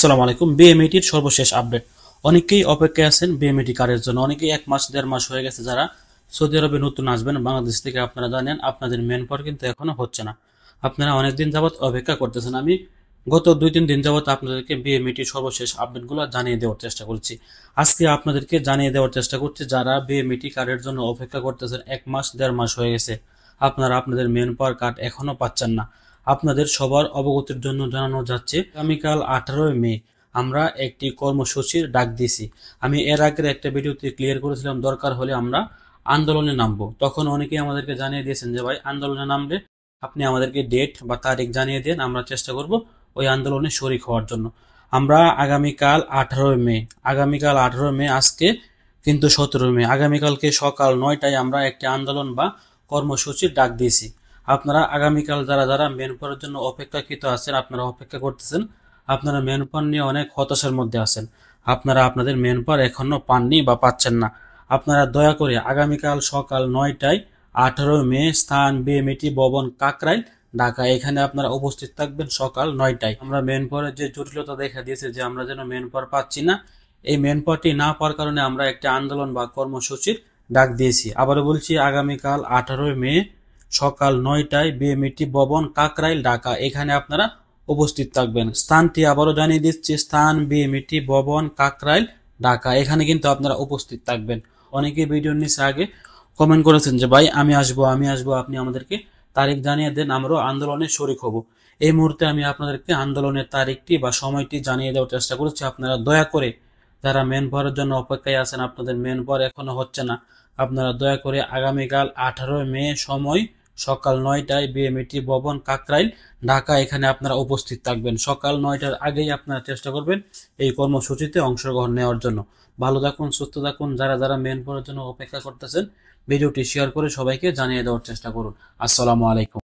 আসসালামু আলাইকুম। বিএমইটির সর্বশেষ আপডেট। অনেকেই অপেক্ষায় আছেন বিএমইটি কার্ডের জন্য। অনেকেই 1 মাস 1.5 মাস হয়ে গেছে যারা সৌদি আরবে নতুন আসবেন বাংলাদেশ থেকে। আপনারা জানেন আপনাদের মেন পাওয়ার কিন্তু এখনো হচ্ছে না। আপনারা অনেকদিন যাবত অপেক্ষা করতেছেন। আমি গত 2-3 দিন যাবত আপনাদেরকে বিএমইটির সর্বশেষ আপডেটগুলো জানিয়ে দেওয়ার চেষ্টা করছি। আজকে আপনাদেরকে জানিয়ে দেওয়ার চেষ্টা করছি যারা বিএমইটি কার্ডের জন্য অপেক্ষা করতেছেন 1 মাস 1.5 মাস হয়ে গেছে, আপনারা আপনাদের মেন পাওয়ার কার্ড এখনো পাচ্ছেন না। আপনাদের সবার অবগতির জন্য জানানো যাচ্ছে আগামীকাল 18 মে আমরা একটি কর্মসূচির ডাক দিয়েছি। আমি এর আগের একটা ভিডিওতে ক্লিয়ার করেছিলাম দরকার হলে আমরা আন্দোলনে নামবো। তখন অনেকেই আমাদেরকে জানিয়ে দিয়েছেন যে ভাই আন্দোলনে নামলে আপনি আমাদেরকে ডেট বা তারিখ জানিয়ে দেন, আমরা চেষ্টা করব ওই আন্দোলনে শরিক হওয়ার জন্য। আমরা আগামীকাল 18 মে, আগামীকাল 18 মে, আজকে কিন্তু 17 মে, আগামীকালকে সকাল 9টায় আমরা একটি আন্দোলন বা কর্মসূচির ডাক দিয়েছি। আপনারা আগামীকাল যারা যারা মেন পাওয়ার জন্য অপেক্ষাকৃত আছেন, আপনারা অপেক্ষা করতেছেন, আপনারা মেন পাওয়ার নিয়ে অনেক হতাশার মধ্যে আছেন। আপনারা আপনাদের মেন পাওয়ার এখনো পাননি বা পাচ্ছেন না। আপনারা দয়া করে আগামীকাল সকাল 9টায় 18 মে স্থান বিএমইটি ভবন কাকরাইল, ঢাকা, এখানে আপনারা উপস্থিত থাকবেন সকাল 9টায়। আমরা মেন পাওয়ারের যে জটিলতা দেখা দিয়েছে যে আমরা যেন মেন পাওয়ার পাচ্ছি না, এই মেন পাওয়ারটি না পাওয়ার কারণে আমরা একটা আন্দোলন বা কর্মসূচির ডাক দিয়েছি। আবারও বলছি আগামীকাল 18 মে সকাল 9টায় বিএমইটি ভবন কাকরাইল, ঢাকা, এখানে আপনারা উপস্থিত থাকবেন। স্থানটি আবারও জানিয়ে দিচ্ছি, স্থান বিএমইটি ভবন কাকরাইল, ঢাকা, এখানে কিন্তু আপনারা উপস্থিত থাকবেন। অনেকে ভিডিওর নিচে আগে কমেন্ট করেছেন যে ভাই আমি আসবো আমি আসবো, আপনি আমাদেরকে তারিখ জানিয়ে দেন, আমরাও আন্দোলনে শরিক হব। এই মুহূর্তে আমি আপনাদেরকে আন্দোলনের তারিখটি বা সময়টি জানিয়ে দেওয়ার চেষ্টা করছি। আপনারা দয়া করে যারা মেন পাওয়ারের জন্য অপেক্ষায় আছেন, আপনাদের মেন পাওয়ার এখনো হচ্ছে না, আপনারা দয়া করে আগামীকাল 18 মে সময় সকাল 9টায় বিএমইটি ভবন কাকরাইল, ঢাকা, এখানে আপনারা উপস্থিত থাকবেন। সকাল 9টার আগেই আপনারা চেষ্টা করবেন এই কর্মসূচিতে অংশগ্রহণ নেওয়ার জন্য। ভালো থাকুন, সুস্থ থাকুন। যারা যারা মেন পাওয়ারের জন্য অপেক্ষা করতেছেন ভিডিওটি শেয়ার করে সবাইকে জানিয়ে দেওয়ার চেষ্টা করুন। আসসালামু আলাইকুম।